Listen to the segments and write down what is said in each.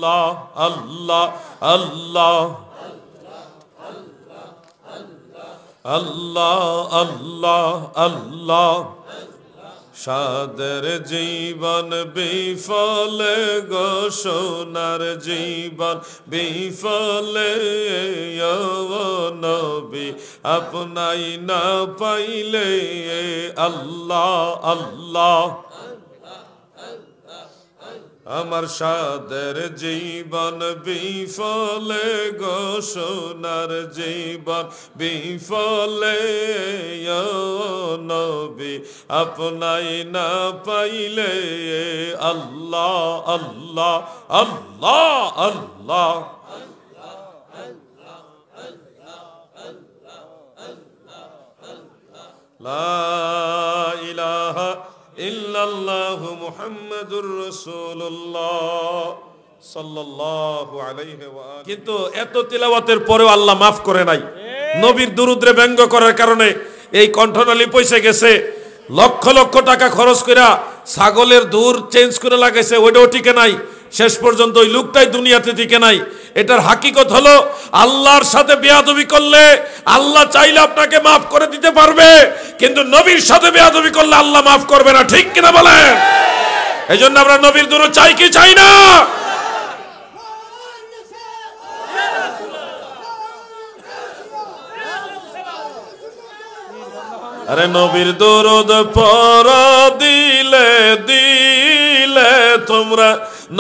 আল্লাহ আল্লাহ আল্লাহ আল্লাহ আল্লাহ আল্লাহ সাদের জীবন বিফলে গো সোনার জীবন বিফলে ও নবী আপনাই না পাইলে আল্লাহ আল্লাহ আমার সাদের জীবন বিফলে গো সোনার জীবন বিফলে ও নবী আপনাই না পাইলে আল্লাহ আল্লাহ আল্লাহ আল্লাহ লা ইলাহা ইল্লাল্লাহু মুহাম্মাদুর রাসূলুল্লাহ সাল্লাল্লাহু আলাইহি ওয়া আলিহি। কিন্তু এত তিলাওয়াতের পরেও আল্লাহ মাফ করে নাই। নবীর দুরূদে ব্যঙ্গ করার কারণে এই কণ্ঠনালী পয়সা গেছে, লক্ষ লক্ষ টাকা খরচ কইরা ছাগলের দুধ চেঞ্জ করে লাগাইছে, ওইটাও টিকে নাই। শেষ পর্যন্ত ওই লোকটাই দুনিয়াতে টিকে নাই। এটার হাকিকত হলো আল্লাহর সাথে বেয়াদবি করলে আল্লাহ চাইলে আপনাকে মাফ করে দিতে পারবে, কিন্তু নবীর সাথে বেয়াদবি করলে আল্লাহ মাফ করবে না। ঠিক কিনা বলেন? এই জন্য আমরা নবীর দুরূদ চাই কি চাই না? আরে নবীর দুরূদ পড়া দিলে দিলে তোমরা,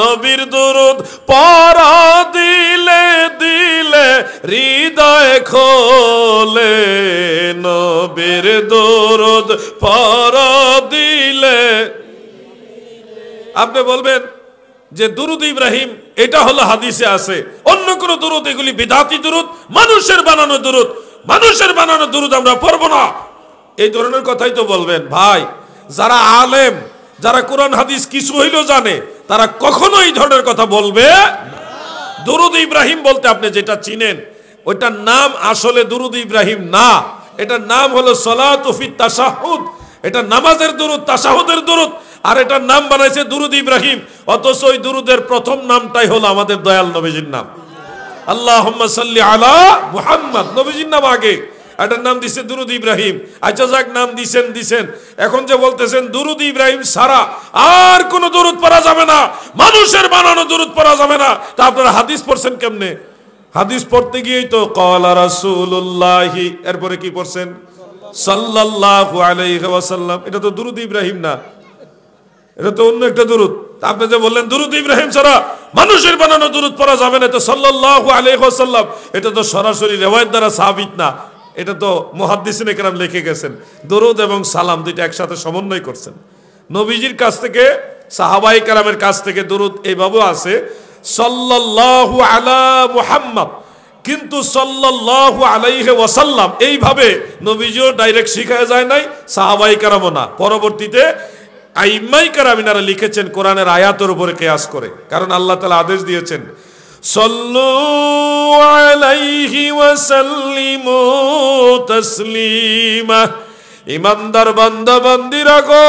নবীর দুরূদ পড়া দিলে দিলে হৃদয় খোলে, নবীর দুরূদ পড়া দিলে। আপনি বলবেন যে দুরূদ ইব্রাহিম এটা হলো হাদিসে আছে, অন্য কোন দুরূদ এগুলি বিদআতি দুরূদ, মানুষের বানানো দুরূদ, মানুষের বানানো দুরূদ আমরা পড়ব না, এই ধরনের কথাই তো বলবেন। ভাই, যারা আলেম, যারা কোরআন হাদিস কিছু হইলেও জানে, তারা কখনো এই ধরনের কথা বলবে না। দুরূদ ইব্রাহিম বলতে আপনি যেটা চিনেন, ওইটার নাম আসলে দুরূদ ইব্রাহিম না, এটার নাম হলো সালাতু ফিত তাশাহুদ। এটা নামাজের দুরূদ, তাশাহুদের দুরূদ, আর এটার নাম বানাইছে দুরূদ ইব্রাহিম। অথচ ওই দুরূদের প্রথম নামটাই হলো আমাদের দয়াল নবীজির নাম, আল্লাহুম্মা সাল্লি আলা মুহাম্মদ। নবীজির নাম আগে, এটার নাম দিছে দুরূদ ইব্রাহিম। আচ্ছা যাক, নাম দিছেন, এখন যে বলতেছেন দুরূদ ইব্রাহিম ছাড়া আর কোন দুরূদ পড়া যাবে না, মানুষের বানানো দুরূদ পড়া যাবে না, তা আপনারা হাদিস পড়ছেন কেমনে? হাদিস পড়তে গিয়েই তো ক্বালা রাসূলুল্লাহি, এরপরে কি পড়ছেন? সাল্লাল্লাহু আলাইহি ওয়াসাল্লাম। এটা তো দুরূদ ইব্রাহিম না, এটা তো অন্য একটা দুরূদ। আপনি যে বললেন দুরূদ ইব্রাহিম ছাড়া মানুষের বানানো দুরূদ পড়া যাবে না, তো সাল্লাল্লাহু আলাইহি ওয়াসাল্লাম, এটা তো সরাসরি রিওয়ায়াত দ্বারা সাবিত না, এটা তো মুহাদ্দিসিনে কেরাম লিখে গেছেন। দুরূদ এবং সালাম দুইটা একসাথে সমন্বয় করছেন। নবীজির কাছ থেকে, সাহাবায়ে কেরামের কাছ থেকে দুরূদ এইভাবে আছে সাল্লাল্লাহু আলা মুহাম্মদ, কিন্তু সাল্লাল্লাহু আলাইহি ওয়াসাল্লাম এইভাবে নবীজিও ডাইরেক্ট শিখায় যায় নাই, সাহাবায়ে কেরামও না। পরবর্তীতে আইম্মায়ে কেরামিনারা লিখেছেন কোরআনের আয়াতের উপরে কিয়াস করে, কারণ আল্লাহ তাআলা আদেশ দিয়েছেন সাল্লু আলাইহি ওয়াসাল্লিমু তাসলিমা। ইমানদার বান্দা বান্দিরা গো,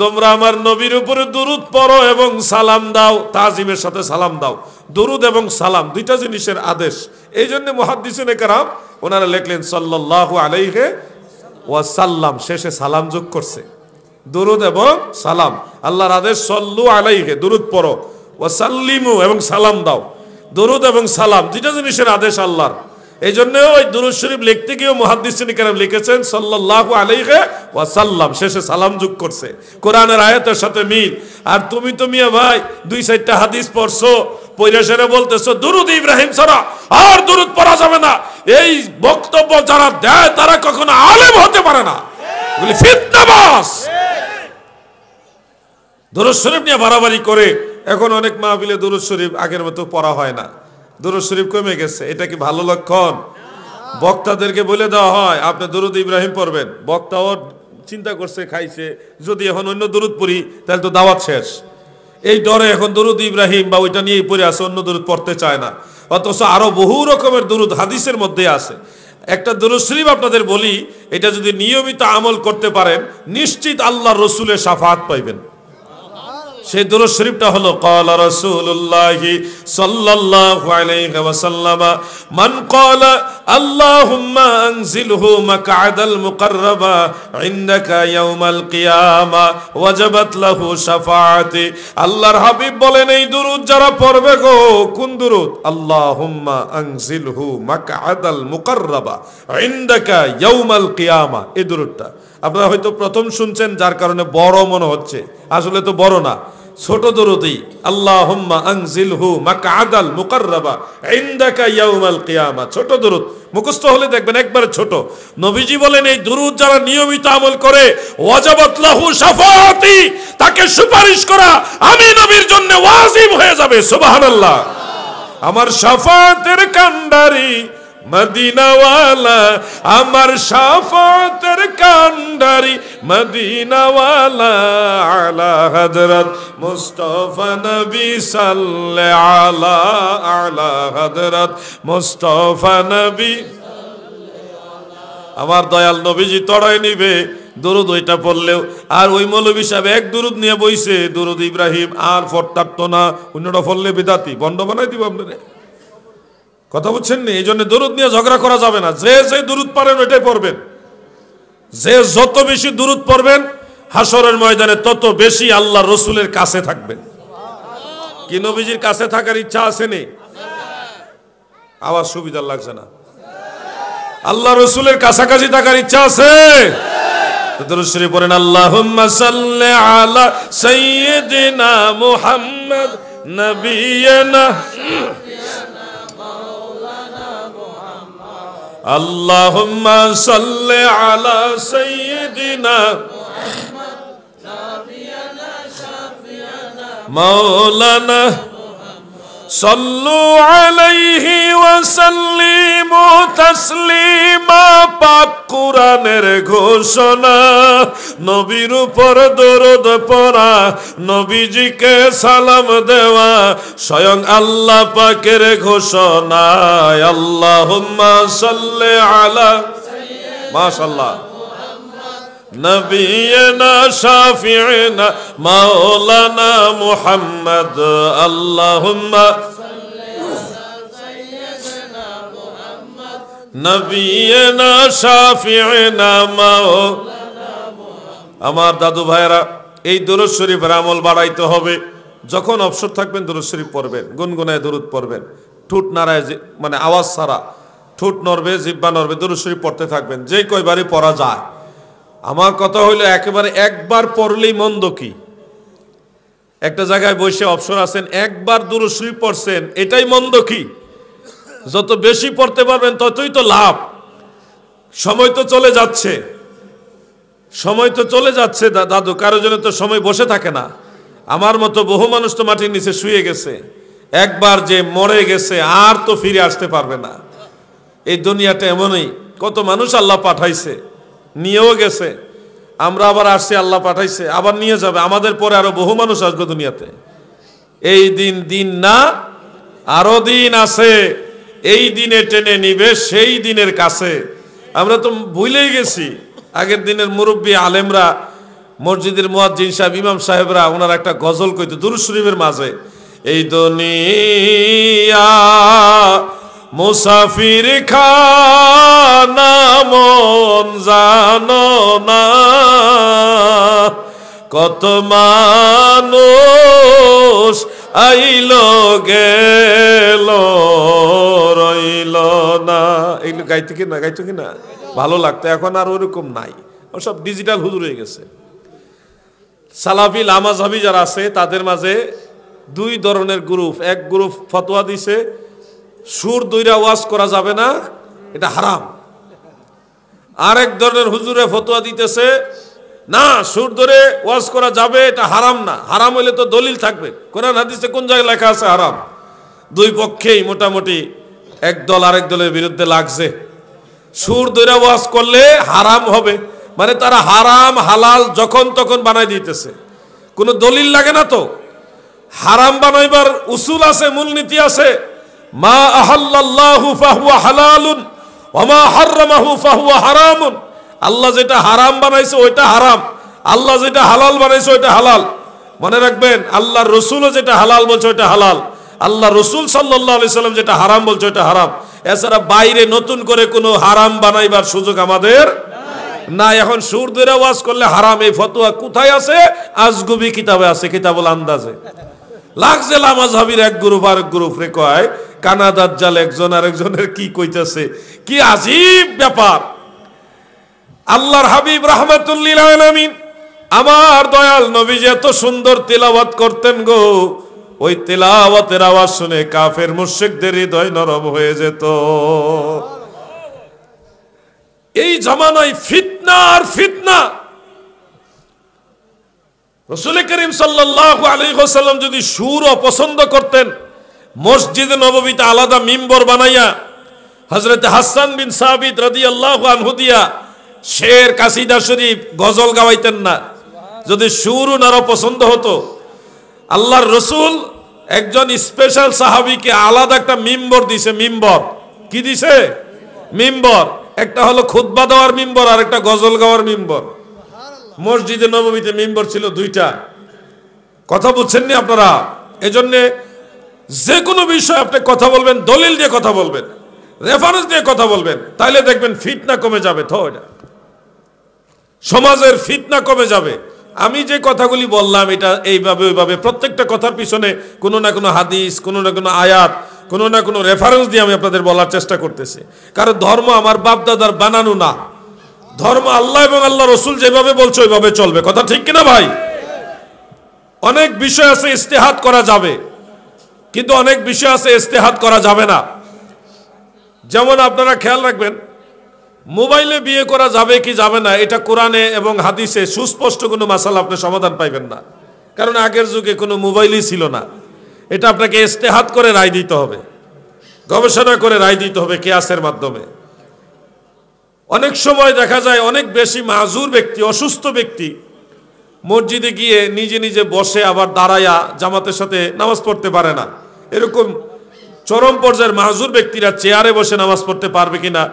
তোমরা আমার নবীর উপরে দুরূদ পড়ো এবং সালাম দাও, তাজিমের সাথে সালাম দাও। দুরূদ এবং সালাম দুইটা জিনিসের আদেশ। এই জন্য মুহাদ্দিসিনে কেরাম ওনারা লিখলেন সাল্লাল্লাহু আলাইহি ওয়াসাল্লাম, শেষে সালাম যোগ করছে। দুরূদ এবং সালাম, আল্লাহর আদেশ সাল্লু আলাইহি, দুরূদ পড়ো, ওয়াসাল্লিমু এবং সালাম দাও। দুরূদ এবং সালাম দুইটা জিনিসের আদেশ আল্লাহর। এই জন্য ওই দুরূদ শরীফ লিখতে গিয়ে মুহাদ্দিসিনে কেরাম লিখেছেন সাল্লাল্লাহু আলাইহি ওয়াসাল্লাম, শেষে সালাম যোগ করছে, কোরআনের আয়াতের সাথে মিল। আর তুমি তো মিয়া ভাই 2-4টা হাদিস পড়ছো, পয়রা সেরে বলতেছো দুরূদ ইব্রাহিম ছাড়া আর দুরূদ পড়া যাবে না। এই বক্তব্য যারা দেয় তারা কখনো আলেম হতে পারে না, এগুলি ফিতনাবাজ। দুরূদ শরীফ নিয়ে বাড়াবাড়ি করে এখন অনেক মাহফিলে দুরূদ শরীফ আগের মতো পড়া হয় না, দুরূদ শরীফ কমে গেছে। এটা কি ভালো লক্ষণ? বক্তাদেরকে বলে দেওয়া হয় আপনি দুরূদ ইব্রাহিম পড়বেন, বক্তাও চিন্তা করছে, খাইছে, যদি এখন অন্য দুরূদ পড়ি তাহলে তো দাওয়াত শেষ। এই ডরে এখন দুরূদ ইব্রাহিম বা ওইটা নিয়েই পড়ে আছে, অন্য দুরূদ পড়তে চায় না। অথচ আরো বহু রকমের দুরূদ হাদিসের মধ্যে আছে। একটা দুরূদ শরীফ আপনাদের বলি, এটা যদি নিয়মিত আমল করতে পারেন নিশ্চিত আল্লাহর রাসূলের শাফাআত পাইবেন। সেই দুরূদ শরীফটা হলো ক্বালা রাসূলুল্লাহি সাল্লাল্লাহু আলাইহি ওয়াসাল্লাম মান ক্বালা আল্লাহুম্মা আনজিলহু মাকআদাল মুকাররাবা ইনদাকা ইয়াউমাল কিয়ামা ওয়াজাবাত লাহু শাফাআতি। আল্লাহর হাবিব বলেন এই দুরূদ যারা পড়বে গো, কোন দুরূদ? আল্লাহুম্মা আনজিলহু মাকআদাল মুকাররাবা ইনদাকা ইয়াউমাল কিয়ামা। এই দুরূদটা আপনারা হয়তো প্রথম শুনছেন, যার কারণে বড় মনে হচ্ছে, আসলে তো বড় না, ছোট দরুদই। আল্লাহুম্মা আনজিলহু মাকআদাল মুকাররাবা ইনদাকা ইয়াউমাল কিয়ামা, ছোট দরুদ। মুখস্থ হলে দেখবেন একবারে ছোট। নবীজি বলেন এই দরুদ যারা নিয়মিত আমল করে ওয়াজাবাত লাহু শাফাআতি, তাকে সুপারিশ করা আমি নবীর জন্য ওয়াজিব হয়ে যাবে। সুবহানাল্লাহ। আমার শাফাআতের কান্ডারি মদিনাওয়ালা, আমার শাফাতের কান্ডারি মদিনাওয়ালা, আলা হযরত মুস্তাফা নবী সাল্লাল্লাহু আলা হযরত মুস্তাফা নবী। আমার দয়াল নবীজি তড়াই নিবে দুরুদ ওইটা পড়লেও। আর ওই মৌলভী সাহেব এক দুরুদ নিয়ে বইছে, দুরুদ ইব্রাহিম, আর ফরতারতো না, অন্যটা পড়লে বিদাতি, বন্ধ বানাই দিব আপনারে। কথা বুঝছেন না? এই জন্য দুরুদ নিয়ে ঝগড়া করা যাবে না। যে যে দুরুদ পারেন ওইটাই পড়বেন। যে যত বেশি দুরুদ পড়বেন হাসরের ময়দানে তত বেশি আল্লাহ রসুলের কাছে থাকবেন। কি নবীজির কাছে থাকার ইচ্ছা আছে নি? আওয়াজ সুবিধা লাগছে না? আল্লাহ রসুলের কাছাকাছি থাকার ইচ্ছা আছে? দুরূদ শরীফ পড়েন, আল্লাহুম্মা সাল্লি আলা সাইয়্যিদিনা মুহাম্মদ নবিয়্যিনা। আল্লাহুম্মা সাল্লি আলা সাইয়্যিদিনা মাওলানা সাল্লু আলাইহি ওয়া সাল্লিমু তাসলিমা। পাক কুরআনের ঘোষণা, নবীর উপর দরুদ পড়া, নবীজিকে সালাম দেওয়া স্বয়ং আল্লাহ পাকের ঘোষণা। আল্লাহুম্মা সাল্লি আলা, মাশাআল্লাহ, নবিয়না শাফিঈনা মাওলানা মুহাম্মদ। আল্লাহুম্মা নবিয়না শাফিঈনা মাওলানা। আমার দাদু ভাইরা, এই দুরূদ শরীফের আমল বাড়াইতে হবে। যখন অবসর থাকবেন দুরূদ শরীফ পড়বেন, গুনগুনায় দুরূদ পড়বেন, ঠোঁট নাড়ায়, মানে আওয়াজ ছাড়া, ঠোঁট নড়বে, জিহ্বা নড়বে, দুরূদ শরীফ পড়তে থাকবেন, যেই কয়বারই পড়া যায়। আমার কথা হইলো একেবারে একবার পড়লেই মন্দ কি? একটা জায়গায় বসে অবসর আছেন, একবার দুরূদ শরীফ পড়ছেন, এটাই মন্দ কি? যত বেশি পড়তে পারবেন ততই তো লাভ। সময় তো চলে যাচ্ছে, সময় তো চলে যাচ্ছে দাদু, কারোর জন্য তো সময় বসে থাকে না। আমার মতো বহু মানুষ তো মাটির নিচে শুয়ে গেছে, একবার যে মরে গেছে আর তো ফিরে আসতে পারবে না। এই দুনিয়াটা এমনই, কত মানুষ আল্লাহ পাঠাইছে, নিয়েও গেছে, আমরা আবার আসছি, আল্লাহ পাঠাইছে, আবার নিয়ে যাবে। আমাদের পরে আরো বহু মানুষ আসবে দুনিয়াতে। এই দিন দিন না, আরো দিন আছে, এই দিনে টেনে নিবে সেই দিনের কাছে। আমরা তো ভুলেই গেছি। আগের দিনের মুরব্বী আলেমরা, মসজিদের মুয়াজ্জিন সাহেব, ইমাম সাহেবরা, ওনার একটা গজল কইতো দুরূদ শরীফের মাঝে, এই দুনিয়া মুসাফির খানা মন জানো না, কত মানুষ আইলো গেল রইল না। এগুলো গাইতে কিনা, গাইতো কিনা, ভালো লাগতো। এখন আর ওরকম নাই, সব ডিজিটাল হুজুর হয়ে গেছে। সালাফি লামাযহাবি যারা আছে তাদের মাঝে দুই ধরনের গ্রুপ। এক গ্রুপ ফতোয়া দিছে সুর দইরা ওয়াজ করা যাবে না, এটা হারাম। আরেক ধরনের হুজুরে ফতোয়া দিতেছে না, সুর ধরে ওয়াজ করা যাবে, এটা হারাম না। হারাম হইলে তো দলিল থাকবে, কোরআন হাদিসে কোন জায়গায় লেখা আছে হারাম? দুই পক্ষেই মোটামুটি এক দল আরেক দলের বিরুদ্ধে লাগছে। সুর ধরে ওয়াজ করলে হারাম হবে, মানে তারা হারাম হালাল যখন তখন বানাই দিতেছে, কোনো দলিল লাগে না তো। হারাম বানাইবার উসুল আছে, মূলনীতি আছে। মা আহাল্লাল্লাহু ফাহুয়া হালালুন ওয়া মা হাররামাহু ফাহুয়া হারামুন। আল্লাহ যেটা হারাম বানাইছে ওইটা হারাম, আল্লাহ যেটা হালাল বানাইছে ওইটা হালাল। মনে রাখবেন, আল্লাহর রসুলও যেটা হালাল বলছে ওটা হালাল, আল্লাহ রসুল সাল্লাল্লাহু আলাইহি সাল্লাম যেটা হারাম বলছে ওটা হারাম। এছাড়া বাইরে নতুন করে কোনো হারাম বানাইবার সুযোগ আমাদের না। এখন সুর ধরে ওয়াজ করলে হারাম, এই ফতোয়া কোথায় আছে? আজগুবি কিতাবে আছে, কিতাবুল আন্দাজে। লাগছে লামাজহাবির এক গ্রুপ আর এক গ্রুপ রে কয় কানা দাজ্জাল একজন আরেকজনের কি কইতাছে, কি আজীব ব্যাপার। আল্লাহর হাবিব রাহমাতুল লিল আলামিন আমার দয়াল নবী এত সুন্দর তেলাওয়াত করতেন গো, ওই তেলাওয়াতের আওয়াজ শুনে কাফের মুশরিকদের হৃদয় নরম হয়ে যেত। এই জামানায় ফিতনা আর ফিতনা। রাসূল করিম সাল্লাল্লাহু আলাইহি ওয়াসাল্লাম যদি সুর অপছন্দ করতেন, মসজিদে নববীতে আলাদা মিম্বর বানাইয়া হযরত হাসান বিন সাবিত রাদিয়াল্লাহু আনহু দিয়া শের, কাসিদা শরীফ, গজল গাওয়াইতেন না। যদি সুর ওনার অপছন্দ হতো, আল্লাহর রসুল একজন স্পেশাল সাহাবীকে আলাদা একটা মিম্বর দিছে। মিম্বর কি দিছে? মিম্বর। একটা হলো খুতবা দেওয়ার মিম্বর আর একটা গজল গাওয়ার মিম্বর। মসজিদে নববীতে মিম্বর ছিল দুইটা। কথা বুঝছেন নি আপনারা? এজন্য যে কোনো বিষয় আপনি কথা বলবেন, দলিল দিয়ে কথা বলবেন, রেফারেন্স দিয়ে কথা বলবেন, তাইলে দেখবেন ফিতনা কমে যাবে। তো এটা সমাজের ফিতনা কমে যাবে। আমি যে কথাগুলি বললাম এটা এইভাবে ওইভাবে প্রত্যেকটা কথার পিছনে কোনো না কোনো হাদিস, কোনো না কোনো আয়াত, কোনো না কোনো রেফারেন্স দিয়ে আমি আপনাদের বলার চেষ্টা করতেছি। কারণ ধর্ম আমার বাপ দাদার বানানো না, ধর্ম আল্লাহ এবং আল্লাহ রসুল যেভাবে বলছে ওইভাবে চলবে। কথা ঠিক কিনা ভাই? অনেক বিষয় আছে ইস্তেহাদ করা যাবে, কিন্তু অনেক বিষয় আছে ইস্তেহাদ করা যাবে না। যেমন আপনারা খেয়াল রাখবেন, মোবাইলে বিয়ে করা যাবে কি যাবে না, এটা কোরআনে এবং হাদিসে সুস্পষ্ট কোনো মাসালা আপনি সমাধান পাইবেন না। কারণ আগের যুগে কোনো মোবাইলই ছিল না। এটা আপনাকে ইস্তেহাদ করে রায় দিতে হবে, গবেষণা করে রায় দিতে হবে কিয়াসের মাধ্যমে। অনেক সময় দেখা যায় অনেক বেশি মাযুর ব্যক্তি, অসুস্থ ব্যক্তি মসজিদে গিয়ে নিজে নিজে বসে আবার দাঁড়ায়া জামাতের সাথে নামাজ পড়তে পারে না। এরকম চরম পর্যায়ের মাযুর ব্যক্তিরা চেয়ারে বসে নামাজ পড়তে পারবে কিনা।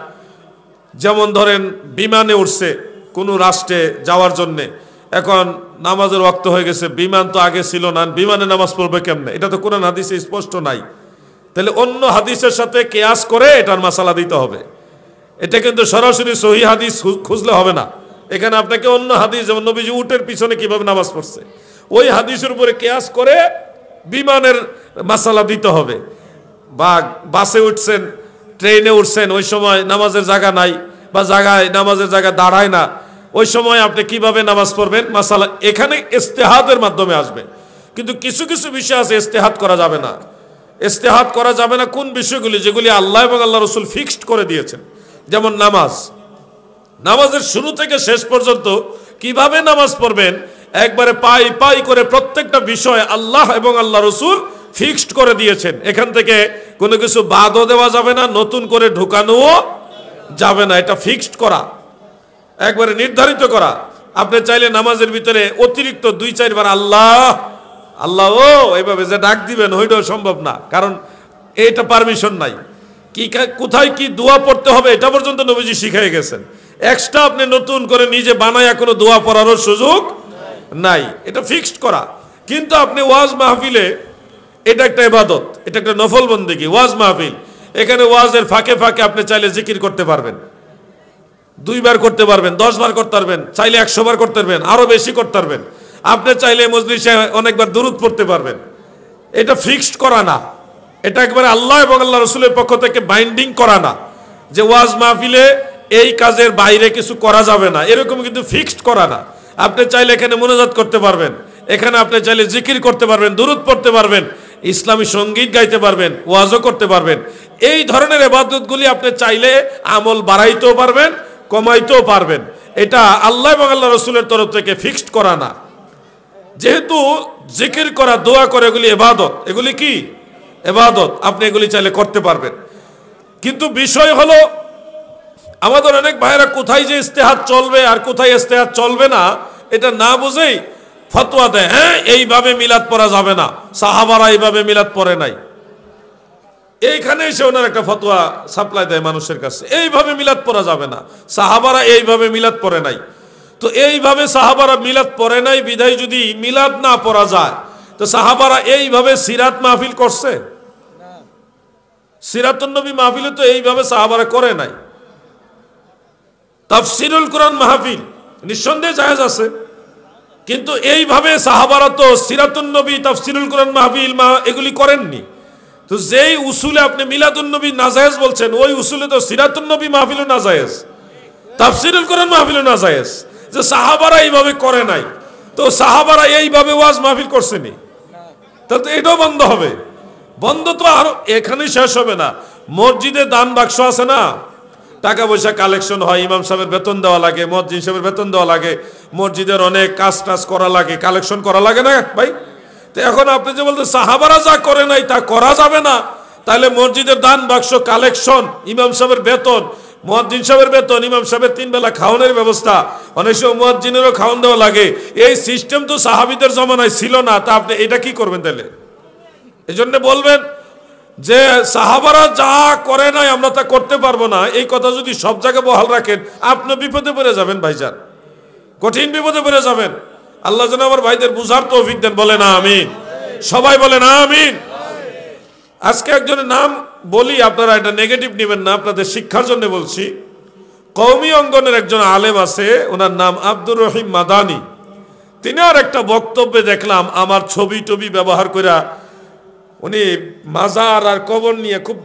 যেমন ধরেন বিমানে উঠছে কোনো রাষ্ট্রে যাওয়ার জন্যে, এখন নামাজের ওয়াক্ত হয়ে গেছে, বিমান তো আগে ছিল না, বিমানে নামাজ পড়বে কেমনে? এটা তো কোরআন হাদিসে স্পষ্ট নাই। তাহলে অন্য হাদিসের সাথে কিয়াস করে এটার মাসালা দিতে হবে। এটা কিন্তু সরাসরি সহিহ হাদিস খুঁজলে হবে না। এখানে আপনাকে অন্য হাদিস, যেমন নবীজি উটের পিছনে কিভাবে নামাজ পড়ছে, ওই হাদিসের উপরে কিয়াস করে বিমানের মাসালা দিতে হবে। বা বাসে উঠছেন, ট্রেনে উঠছেন, ওই সময় নামাজের জায়গা নাই বা নামাজের জায়গা দাঁড়ায় না, ওই সময় আপনি কিভাবে নামাজ পড়বেন মাসালা এখানে ইস্তেহাদের মাধ্যমে আসবে। কিন্তু কিছু কিছু বিষয় আছে ইস্তেহাদ করা যাবে না। ইস্তেহাদ করা যাবে না কোন বিষয়গুলি? যেগুলি আল্লাহ এবং আল্লাহ রসুল ফিক্সড করে দিয়েছেন। যেমন নামাজের শুরু থেকে শেষ পর্যন্ত কিভাবে নামাজ পড়বেন একবারে পাই পাই করে প্রত্যেকটা বিষয় আল্লাহ এবং আল্লাহ রসুল ফিক্সড করে দিয়েছেন। এখান থেকে কোনো কিছু বাদও দেওয়া যাবে না, নতুন করে ঢুকানোও যাবে না। এটা ফিক্সড করা, একবারে নির্ধারিত করা। আপনি চাইলে নামাজের ভিতরে অতিরিক্ত 2-4 বার আল্লাহ আল্লাহ ও এইভাবে যে ডাক দিবেন ওইটাও সম্ভব না, কারণ এটা পারমিশন নাই। কি কোথায় কি দোয়া পড়তে হবে এটা পর্যন্ত নবীজি শিখিয়ে গেছেন। এক্সট্রা আপনি নতুন করে নিজে বানায়া কোনো দোয়া পড়ারও সুযোগ নাই, এটা ফিক্সড করা। কিন্তু আপনি ওয়াজ মাহফিলে, এটা একটা ইবাদত, এটা একটা নফল বন্দেগী, ওয়াজ মাহফিল। এখানে ওয়াজের ফাঁকে ফাঁকে আপনি চাইলে জিকির করতে পারবেন, 2 বার করতে পারবেন, 10 বার করতে পারবেন, চাইলে 100 বার করতে পারবেন, আরো বেশি করতে পারবেন। আপনি চাইলে মজলিসে অনেকবার দুরূদ পড়তে পারবেন। এটা ফিক্সড করা না, এটা একবারে আল্লাহ এবং আল্লাহ রসুলের পক্ষ থেকে বাইন্ডিং করা না যে ওয়াজ মাহফিলে এই কাজের বাইরে কিছু করা যাবে না, এরকম কিন্তু ফিক্সড করা না। আপনি চাইলে এখানে মুনাজাত করতে পারবেন, এখানে আপনি চাইলে জিকির করতে পারবেন, দুরূদ পড়তে পারবেন, ইসলামী সঙ্গীত গাইতে পারবেন, ওয়াজও করতে পারবেন। এই ধরনের ইবাদতগুলি আপনি চাইলে আমল বাড়াইতেও পারবেন, কমাইতেও পারবেন। এটা আল্লাহ এবং আল্লাহ রসুলের তরফ থেকে ফিক্সড করা না। যেহেতু জিকির করা, দোয়া করে এগুলি ইবাদত, এগুলি কি ইবাদত, আপনি এগুলি চাইলে করতে পারবেন। কিন্তু বিষয় হলো আমাদের অনেক ভাইরা কোথায় যে ইস্তেহাদ চলবে আর কোথায় ইস্তেহাদ চলবে না এটা না বুঝেই ফতোয়া দেয়। হ্যাঁ, এইভাবে মিলাদ পড়া যাবে না, সাহাবারা এইভাবে মিলাদ পড়ে নাই। এইখানে এসে ওনার একটা ফতোয়া সাপ্লাই দেয় মানুষের কাছে, এইভাবে মিলাদ পড়া যাবে না, সাহাবারা এইভাবে মিলাদ পড়ে নাই। তো এইভাবে সাহাবারা মিলাদ পড়ে নাই বিধায় যদি মিলাদ না পড়া যায়, তো সাহাবারা এইভাবে সিরাত মাহফিল করছে? সিরাতুন নবী মাহফিলে তো এইভাবে সাহাবারা করে নাই। তাফসিরুল কোরআন মাহফিল নিঃসন্দেহে জায়েজ আছে, কিন্তু এইভাবে সাহাবারা তো সিরাতুন নবী, তাফসিরুল কোরআন মাহফিল এগুলি করেননি। তো যেই উসুলে আপনি মিলাদুন নবী নাজায়েজ বলছেন, ওই উসুলে তো সিরাতুন নবী মাহফিলও নাজায়েজ, তাফসিরুল কোরআন মাহফিলও নাজায়েজ। যে সাহাবারা এইভাবে করে নাই, তো সাহাবারা এইভাবে ওয়াজ মাহফিল করছেনি, তাহলে তো এটাও বন্ধ হবে। বন্ধ তো আর এখানে শেষ হবে না। মসজিদে দান বাক্স আছে না, টাকা পয়সা কালেকশন হয়, ইমাম সাহেবের বেতন দেওয়া লাগে, মুয়াজ্জিন সাহেবের বেতন দেওয়া লাগে, মসজিদের অনেক কাজ টাজ করা লাগে, কালেকশন করা লাগে না ভাই? তো এখন আপনি যে বলতে সাহাবারা যা করে নাই তা করা যাবে না, তাহলে মসজিদের দান বাক্স, কালেকশন, ইমাম সাহেবের বেতন, মুয়াজ্জিন সাহেবের বেতন, ইমাম সাহেবের 3 বেলা খাওয়ানোর ব্যবস্থা, অনেক সময় মুয়াজ্জিনেরও খাওয়ান দেওয়া লাগে, এই সিস্টেম তো সাহাবীদের জমানায় ছিল না। তা আপনি এটা কি করবেন তাহলে? এই জন্য বলবেন যে সাহাবারা যা করে নাই আমরা তা করতে পারবো না, এই কথা যদি সব জায়গায় বহাল রাখেন, আপনি বিপদে পড়ে যাবেন ভাইজান, কঠিন বিপদে পড়ে যাবেন। আল্লাহ যেন আমার ভাইদের বুঝার তৌফিক দেন, বলেন আমিন। সবাই বলেন আমিন। আজকে একজনের নাম বলি, আপনারা এটা নেগেটিভ নেবেন না, আপনাদের শিক্ষার জন্য বলছি। কওমি অঙ্গনের একজন আলেম আছে, ওনার নাম আব্দুর রহিম মাদানী। তিনি আর একটা বক্তব্যে দেখলাম আমার ছবি টবি ব্যবহার করে উনি মাজার আর কবর নিয়ে খুব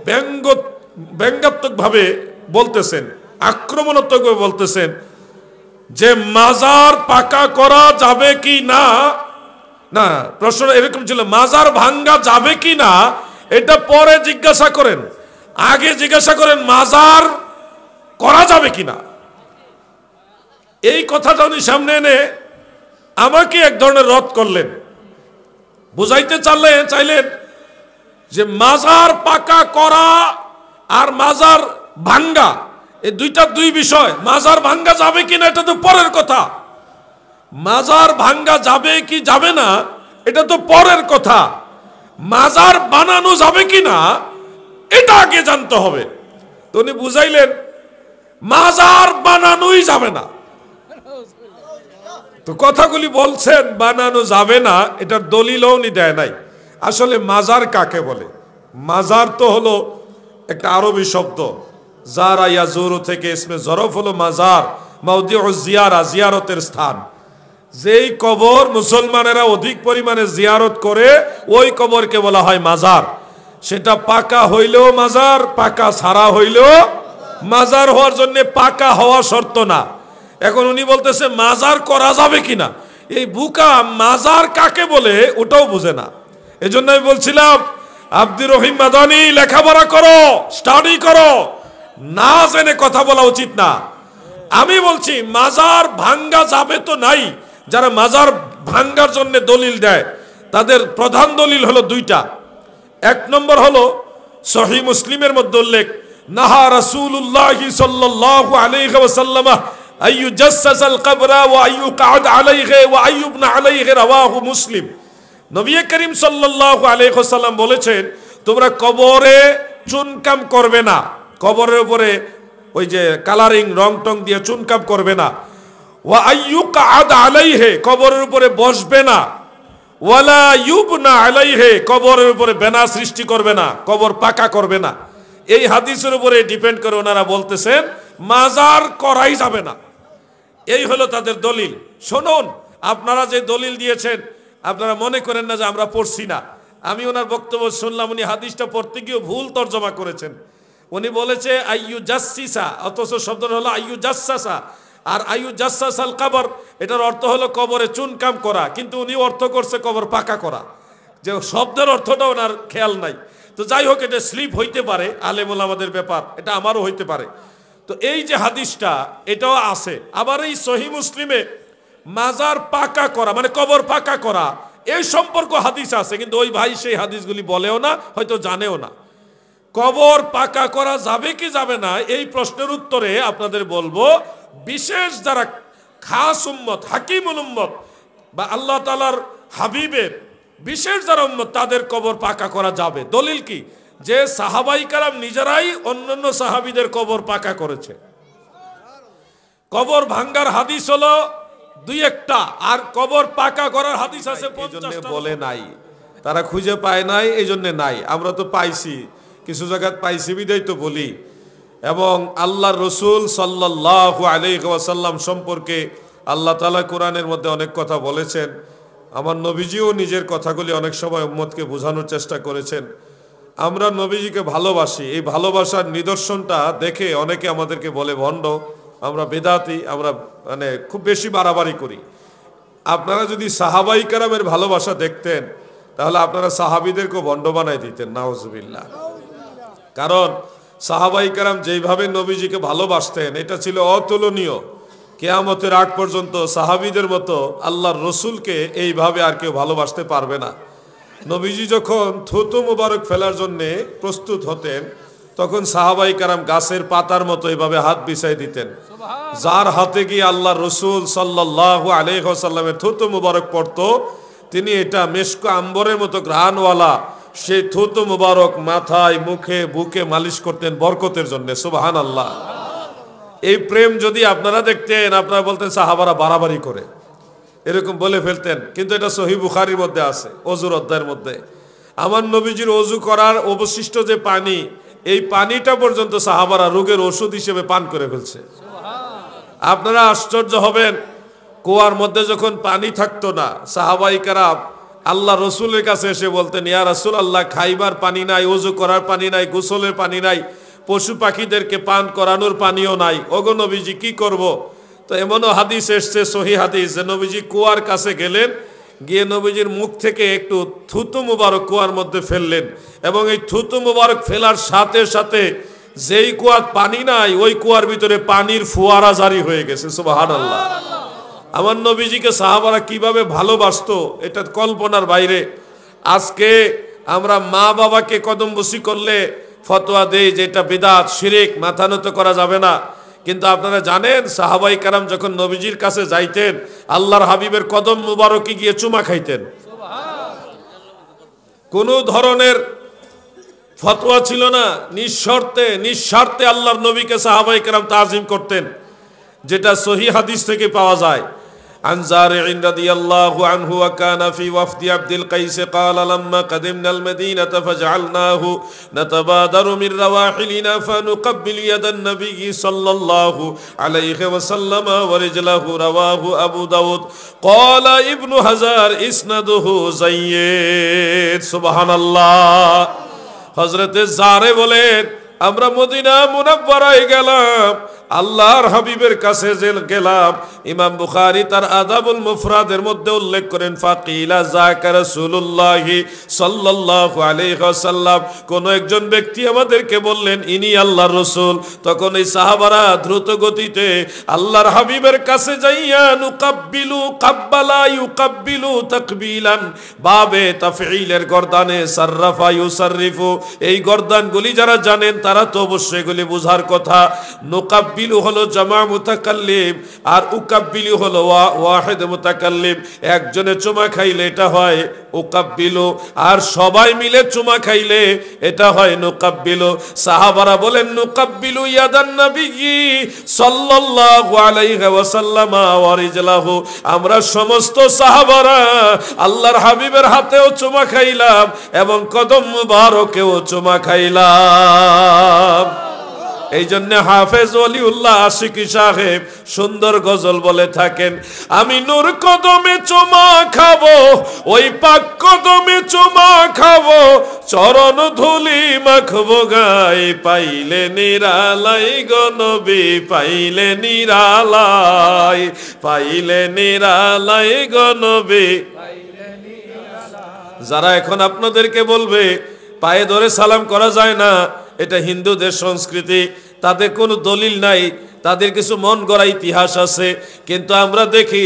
ব্যঙ্গাত্মকভাবে বলতেছেন, আক্রমণাত্মকভাবে বলতেছেন যে মাজার পাকা করা যাবে কি না। না, প্রশ্ন এরকম ছিল, মাজার ভাঙ্গা যাবে কি না এটা পরে জিজ্ঞাসা করেন, আগে জিজ্ঞাসা করেন মাজার করা যাবে কিনা। এই কথাটা উনি সামনে এনে আমাকে এক ধরনের রদ করলেন, বুঝাইতে চাইলেন যে মাজার পাকা করা আর মাজার ভাঙ্গা এই দুই বিষয়। মাজার ভাঙ্গা যাবে কিনা এটা তো পরের কথা, মাজার ভাঙ্গা যাবে কি যাবে না এটা তো পরের কথা, মাজার বানানো যাবে কিনা এটা আগে জানতে হবে। তো উনি বুঝাইলেন মাজার বানানোই যাবে না। তো কথাগুলি বলছেন বানানো যাবে না, এটার দলিলও উনি দেয় নাই। আসলে মাজার কাকে বলে? মাজার তো হলো একটা আরবি শব্দ, জারা ইয়াজুরু থেকে ইসমে জরফ হলো মাজার, মাউদিউজ জিয়ারা, জিয়ারতের স্থান। যেই কবর মুসলমানেরা অধিক পরিমাণে জিয়ারত করে ওই কবরকে বলা হয় মাজার। সেটা পাকা হইলেও মাজার, পাকা ছাড়া হইলেও মাজার হওয়ার জন্য পাকা হওয়া শর্ত না। এখন উনি বলতেছে মাজার করা যাবে কিনা, এই বুকা মাজার কাকে বলে ওটাও বুঝে না। এজন্য আমি বলছিলাম আব্দুর রহিম মাদানী লেখাপড়া করো, স্টাডি করো, না জেনে কথা বলা উচিত না। আমি বলছি মাজার ভাঙ্গা যাবে তো নাই, যারা মাজার ভাঙ্গার জন্য দলিল দেয় তাদের প্রধান দলিল হলো দুইটা। এক নম্বর হলো সহিহ মুসলিমের মধ্যে উল্লেখ, নাহা রাসূলুল্লাহ সাল্লাল্লাহু আলাইহি ওয়াসাল্লাম আইয়ুজাসসাসাল কবরা ওয়া আইয়ুকআদ আলাইহি ওয়া আইয়ুবনা আলাইহি, রাওয়াহু মুসলিম। নবী করিম সাল্লাল্লাহু আলাইহি ওয়াসাল্লাম বলেছেন তোমরা কবরে চুনকাম করবে না, কবরের উপরে ওই যে কালারিং রং টং দিয়ে চুনকাম করবে না। ওয়া আইয়ুকআদ আলাইহি, কবরের উপরে বসবে না। ওয়ালা ইউবনা আলাইহি, কবরের উপরে বেনা সৃষ্টি করবে না, কবর পাকা করবে না। এই হাদিসের উপরে ডিপেন্ড করে ওনারা বলতেছেন মাজার করাই যাবে না। এই হলো তাদের দলিল। শুনুন, আপনারা যে দলিল দিয়েছেন আপনারা মনে করেন না যে আমরা পড়ছি না। আমি ওনার বক্তব্য শুনলাম, উনি হাদিসটা পড়তে গিয়ে ভুল তর্জমা করেছেন। উনি বলেছে আইয়ু জাসসিসা, অথচ শব্দটা হলো আইয়ু জাসসাসা, আর আইয়ু জাসসাসাল কবর এটার অর্থ হলো কবরে চুনকাম করা, কিন্তু উনি অর্থ করছে কবর পাকা করা। যে শব্দের অর্থটা ওনার খেয়াল নাই। তো যাই হোক, এটা স্লিপ হইতে পারে, আলেম ওলামাদের ব্যাপার, এটা আমারও হইতে পারে। তো এই যে হাদিসটা এটাও আছে। আবার এই সহিহ মুসলিমে মাজার পাকা করা মানে কবর পাকা করা এই সম্পর্ক হাদিস আছে, কিন্তু ওই ভাই সেই হাদিসগুলি বলেও না, হয়তো জানেও না। কবর পাকা করা যাবে কি যাবে না এই প্রশ্নের উত্তরে আপনাদের বলবো, বিশেষ যারা খাস উম্মত, হাকিমুল উম্মত বা আল্লাহ তাআলার হাবিবের বিশেষ যারা উম্মত তাদের কবর পাকা করা যাবে। দলিল কি? যে সাহাবাই কারাম নিজেরাই অন্যান্য সাহাবীদের কবর পাকা করেছে। কবর ভাঙ্গার হাদিস হলো দুই একটা, আর কবর পাকা করার হাদিস আছে 50টা বলে নাই, তারা খুঁজে পায় নাই, এই জন্য নাই। আমরা তো পাইছি, কিছু জায়গায় পাইছি বিদায় তো বলি। এবং আল্লাহর রসুল সাল্লাল্লাহু আলাইহি ওয়াসাল্লাম সম্পর্কে আল্লাহ তাআলা কোরআনের মধ্যে অনেক কথা বলেছেন। আমার নবীজিও নিজের কথাগুলি অনেক সময় উম্মতকে বোঝানোর চেষ্টা করেছেন। আমরা নবীজিকে ভালোবাসি, এই ভালোবাসার নিদর্শনটা দেখে অনেকে আমাদেরকে বলে ভণ্ড, আমরা বেদাতি, আমরা মানে খুব বেশি বাড়াবাড়ি করি। আপনারা যদি সাহাবাই কেরামের ভালোবাসা দেখতেন তাহলে আপনারা সাহাবীদেরকেও ভণ্ড বানাই দিতেন, নাউজুবিল্লাহ। কারণ সাহাবাই কেরাম যেইভাবে নবীজিকে ভালোবাসতেন এটা ছিল অতুলনীয়। কিয়ামতের আগ পর্যন্ত সাহাবীদের মতো আল্লাহর রসুলকে এইভাবে আর কেউ ভালোবাসতে পারবে না। নবীজি যখন থুতু মুবারক ফেলার জন্যে প্রস্তুত হতেন তখন সাহাবাই কারাম গাছের পাতার মতো এইভাবে হাত বিছাই দিতেন। যার হাতে গিয়ে আল্লাহ রসুল সাল্লাল্লাহু আলাইহি ওয়াসাল্লামের থুতু মুবারক পড়তো তিনি এটা মেশক আম্বরের মতো ঘ্রাণওয়ালা সেই থুতু মুবারক মাথায়, মুখে, বুকে মালিশ করতেন বরকতের জন্য। সুবহানাল্লাহ। এই প্রেম যদি আপনারা দেখতেন আপনারা বলতেন সাহাবারা বাড়াবাড়ি করে, এরকম বলে ফেলতেন। কিন্তু এটা সহিহ বুখারীর মধ্যে আছে, অজুর অধ্যায়ের মধ্যে। আমার নবীজির অজু করার অবশিষ্ট যে পানি, এই পানিটা পর্যন্ত সাহাবারা রোগের ওষুধ হিসেবে পান করে ফেলছে। আপনারা আশ্চর্য হবেন, কুয়ার মধ্যে যখন পানি থাকতো না সাহাবাই কেরাম আল্লাহ রসুলের কাছে এসে বলতেন, ইয়া রাসূলুল্লাহ, খাইবার পানি নাই, ওযু করার পানি নাই, গোসলের পানি নাই, পশু পাখিদেরকে পান করানোর পানিও নাই, ওগো নবীজি কি করব? তো এমনও হাদিস এসছে, সহিহ হাদিস, যে নবীজি কুয়ার কাছে গেলেন, গিয়ে নবীজির মুখ থেকে একটু থুতু মুবারক কুয়ার মধ্যে ফেললেন, এবং এই থুতু মুবারক ফেলার সাথে সাথে যেই কুয়ার পানি নাই ওই কুয়ার ভিতরে পানির ফোয়ারা জারি হয়ে গেছে। সুবহানাল্লাহ। আমার নবীজিকে সাহাবারা কিভাবে ভালোবাসতো এটা কল্পনার বাইরে। আজকে আমরা মা বাবাকে কদমবুসি করলে ফতোয়া দেই যে এটা বিদআত, শিরক, মাথা নত করা যাবে না। কিন্তু আপনারা জানেন সাহাবাই কারাম যখন নবীজির কাছে যাইতেন আল্লাহর হাবিবের কদম মুবারকে গিয়ে চুমা খাইতেন। কোনো ধরনের ফতোয়া ছিল না, নিঃস্বার্থে আল্লাহর নবীকে সাহাবাই কেরাম তাজিম করতেন, যেটা সহিহ হাদিস থেকে পাওয়া যায়। عن زارع رضي الله عنه وكان في وفد عبد القيس قال لما قدمنا المدينة فجعلناه نتبادر من رواحلنا فنقبل يد النبي صلى الله عليه وسلم ورجله رواه أبو داود قال ابن هزار اسنده زيد سبحان الله হযরত জারে বলেন আমরা মদিনা মুনাওয়ারায় গেলাম, আল্লাহর হাবিবের কাছে গেলাম। ইমাম বুখারী তার আদাবুল মুফরাদের মধ্যে উল্লেখ করেন ফাকিলা যাকা রাসূলুল্লাহ সাল্লাল্লাহু আলাইহি ওয়াসাল্লাম, কোন একজন ব্যক্তি আমাদেরকে বললেন ইনি আল্লাহর রাসূল। তখন এই সাহাবারা দ্রুত গতিতে আল্লাহর হাবিবের কাছে যাইয়া নুকাব্বিলু কাব্বালা ইউকাব্বিলু তাকবিলান, বাবে তাফঈলের গর্দানে সাররাফা ইউসাররিফু, এই গর্দানগুলি যারা জানেন তারা তো অবশ্যই এগুলি বুঝার কথা। নুকাব্বিলু হলো জামা মুতাকাল্লিম আর উকাব্বিলু হলো ওয়াহিদ মুতাকাল্লিম। একজনে চুমা খাইলে এটা হয় উকাব্বিলু, আর সবাই মিলে চুমা খাইলে এটা হয় নুকাব্বিলু। সাহাবারা বলেন নুকাব্বিলু ইয়াদান নবী সাল্লাল্লাহু আলাইহি ওয়াসাল্লাম ওয়া রিজলাহু, আমরা সমস্ত সাহাবারা আল্লাহর হাবিবের হাতেও চুমা খাইলাম এবং কদম মুবারকেও চুমা খাইলাম। এই জন্য হাফেজ ওলিউল্লাহ আশিকি সাহেব সুন্দর গজল বলে থাকেন, আমি নূর কদমে চুমা খাবো, ওই পাক কদমে চুমা খাবো, চরণ ধুলি মাখবো গায়ে, পাইলে নিরালাই গো নবী, পাইলে নিরালাই, পাইলে নিরালাই গো নবী। যারা এখন আপনাদেরকে বলবে পায়ে ধরে সালাম করা যায় না, এটা হিন্দুদের সংস্কৃতি, তাদের কোনো দলিল নাই, তাদের কিছু মন গড়া ইতিহাস আছে। কিন্তু আমরা দেখি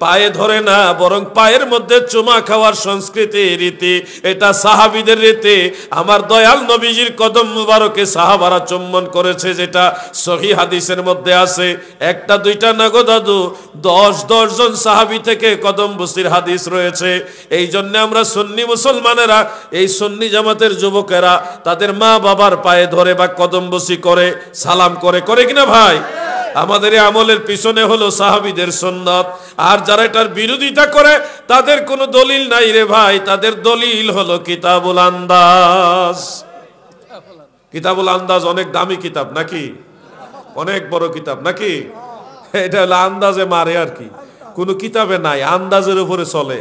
পায়ে ধরে না, বরং পায়ের মধ্যে চুমা খাওয়ার সংস্কৃতি, রীতি, এটা সাহাবীদের রীতি। আমার দয়াল নবীজির কদম মুবারকে সাহাবারা চুম্বন করেছে, যেটা সহিহ হাদিসের মধ্যে আছে। একটা দুইটা না গো দাদু, 10 জন সাহাবী থেকে কদম বসির হাদিস রয়েছে। এই জন্য আমরা সুন্নি মুসলমানেরা, এই সুন্নি জামাতের যুবকেরা তাদের মা বাবার পায়ে ধরে বা কদম বসি করে, সালাম করে, করে কিনা ভাই? আমাদের এই আমলের পিছনে হলো সাহাবীদের সুন্নাত। আর যারা এটার বিরোধিতা করে তাদের কোনো দলিল নাই রে ভাই, তাদের দলিল হলো কিতাবুল আন্দাজ। কিতাবুল আন্দাজ অনেক দামি কিতাব নাকি, অনেক বড় কিতাব নাকি, এটা হলো আন্দাজে মারে আর কি, কোনো কিতাবে নাই, আন্দাজের উপরে চলে।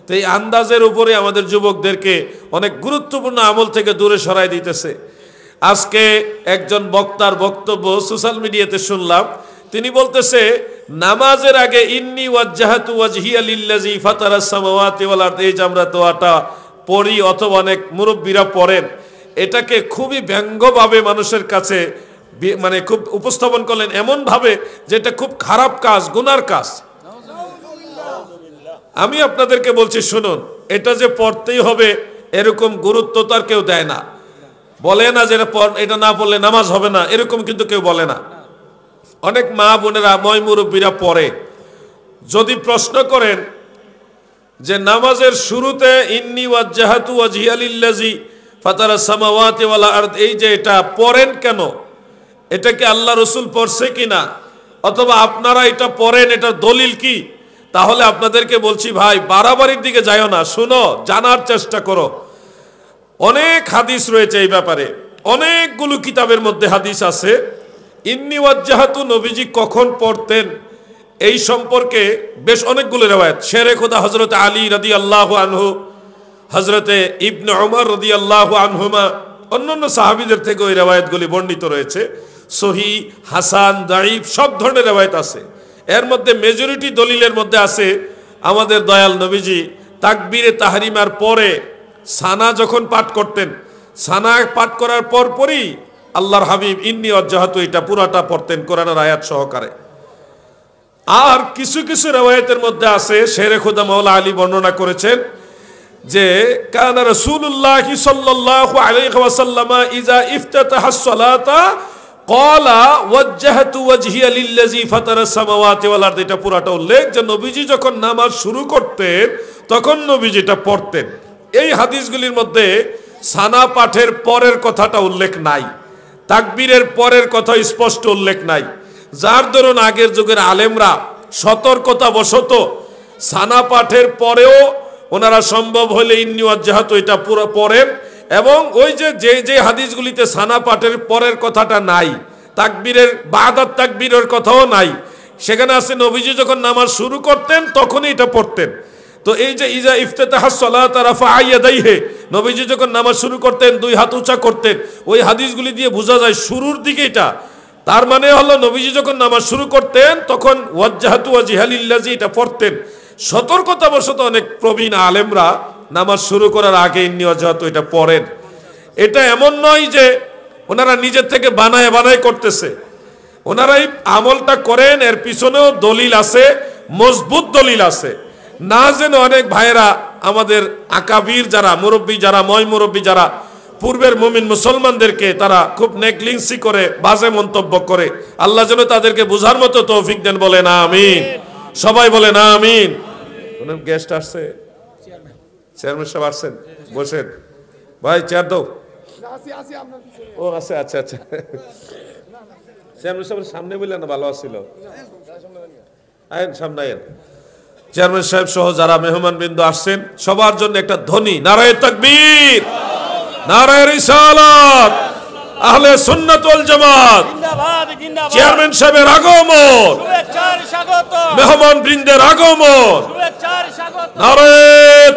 তো এই আন্দাজের উপরে আমাদের যুবকদেরকে অনেক গুরুত্বপূর্ণ আমল থেকে দূরে সরাই দিতেছে। আজকে একজন বক্তার বক্তব্য সোশ্যাল মিডিয়াতে শুনলাম, তিনি বলতেছে নামাজের আগে ইন্নী ওয়াজ্জাহাতু ওয়াজহিয়া লিল্লাযী ফাতারাস সামাওয়াতি ওয়াল আরদ, এই যে আমরা দোয়াটা পড়ি অথবা অনেক মুরব্বীরা পড়েন, এটাকে খুবই ব্যঙ্গভাবে মানুষের কাছে মানে খুব উপস্থাপন করলেন, এমন ভাবে যে এটা খুব খারাপ কাজ, গুনার কাজ। আমি আপনাদেরকে বলছি শুনুন, এটা যে পড়তেই হবে এরকম গুরুত্ব তার কেউ দেয় না, বলে না যে এটা না পড়লে নামাজ হবে না, এরকম কিন্তু কেউ বলে না। অনেক মা বোনেরা ময় মুরব্বীরা পড়ে। যদি প্রশ্ন করেন যে নামাজের শুরুতে ইন্নী ওয়াজ্জাহাতু ওয়াজহিয়া লিল্লাযী ফাতারাস সামাওয়াতি ওয়াল আরদ, এই যে এটা পড়েন কেন, এটা কি আল্লাহ রসুল পড়ছে কিনা, অথবা আপনারা এটা পড়েন, এটার দলিল কি, তাহলে আপনাদেরকে বলছি ভাই বাড়াবাড়ির দিকে যাইও না, শুনো, জানার চেষ্টা করো। অনেক হাদিস রয়েছে এই ব্যাপারে, অনেকগুলো কিতাবের মধ্যে হাদিস আছে। ইন্নী ওয়াজ্জাহাতু নবীজি কখন পড়তেন এই সম্পর্কে বেশ অনেকগুলো রিওয়ায়াত, শেরে খোদা হযরত আলী রাদিয়াল্লাহু আনহু, হযরতে ইবনে ওমর রাদিয়াল্লাহু আনহুমা, অন্যান্য সাহাবীদের থেকে ওই রিওয়ায়াতগুলি বর্ণিত রয়েছে। সহিহ, হাসান, দাঈফ সব ধরনের রিওয়ায়াত আছে। এর মধ্যে মেজরিটি দলিলের মধ্যে আছে আমাদের দয়াল নবীজি তাকবীরে তাহরিমার পরে সানা যখন পাঠ করতেন, সানা পাঠ করার পরপরই আল্লাহর হাবিব ইন্নী ওয়াজ্জাহাতু এটা পুরাটা পড়তেন কোরআনের আয়াত সহকারে। আর কিছু কিছু রিওয়ায়াতের মধ্যে আছে, শেরে খোদা মাওলা আলী বর্ণনা করেছেন যে কানা রাসূলুল্লাহ সাল্লাল্লাহু আলাইহি ওয়াসাল্লাম ইজা ইফতাতাহাস সালাতা ক্বালা ওয়াজ্জাহাতু ওয়াজহিয়া লিল্লাযী ফাতারাস সামাওয়াতি ওয়াল আরদ, এটা পুরাটা উল্লেখ যে নবীজি যখন নামাজ শুরু করতেন তখন নবীজি এটা পড়তেন। এই হাদিসগুলির মধ্যে সানা পাঠের পরের কথাটা উল্লেখ নাই, তাকবীরের পরের কথা স্পষ্ট উল্লেখ নাই। যার দরুন আগের যুগের আলেমরা সতর্কতা বশত সানা পাঠের পরেও ওনারা সম্ভব হলে ইন্নী ওয়াজ্জাহাতু এটা পুরো পড়েন, এবং ওই যে হাদিসগুলিতে সানা পাঠের পরের কথাটা নাই, তাকবীরের বাদাত তাকবীরের কথাও নাই, সেখানে আছে নবীজি যখন নামাজ শুরু করতেন তখনই এটা পড়তেন। তো এই যে ইজা ইফতাতাহাস সালাতা রাফা ইয়াদাইহি, নবীজি যখন নামাজ শুরু করতেন দুই হাত উঁচা করতেন, ওই হাদিসগুলি দিয়ে বোঝা যায় শুরুর দিকে এটা। তার মানে হলো নবীজি যখন নামাজ শুরু করতেন তখন ওয়াজ্জাহাতু ওয়াজহিয়া লিল্লাযী এটা পড়তেন। সতর্কতাবশত অনেক প্রবীণ আলেমরা নামাজ শুরু করার আগে ইন্নী ওয়াজ্জাহাতু এটা পড়েন। এটা এমন নয় যে ওনারা নিজের থেকে বানায় বানায় করতেছে, ওনারা এই আমলটা করেন, এর পিছনেও দলিল আছে, মজবুত দলিল আছে। না যেন অনেক ভাইয়েরা আমাদের আকাবির যারা মুরব্বী, যারা ময় মুরব্বী, যারা পূর্বের মুমিন মুসলমানদেরকে তারা খুব নেগলিজেন্সি করে, বাজে মন্তব্য করে, আল্লাহ যেন তাদেরকে বুঝার মতো তৌফিক দেন, বলেন আমিন। সবাই বলেন আমিন। কোন গেস্ট আসছে? চেয়ারম্যান সাহেব আসছেন, বসেন ভাই, চেয়ার দাও। ও আচ্ছা আচ্ছা আচ্ছা, চেয়ারম্যান সাহেবের সামনে বললেন না, ভালো আসছিল, আইন সামনে আইন। চেয়ারম্যান সাহেব সহ যারা মেহমান বৃন্দ আসছেন সবার জন্য একটা ধ্বনি নারায়ে তাকবীর, নারায়ে রিসালাত, আহলে সুন্নাত ওয়াল জামাত। চেয়ারম্যান সাহেবের আগমন, মেহমান বৃন্দের আগমন, নারায়ে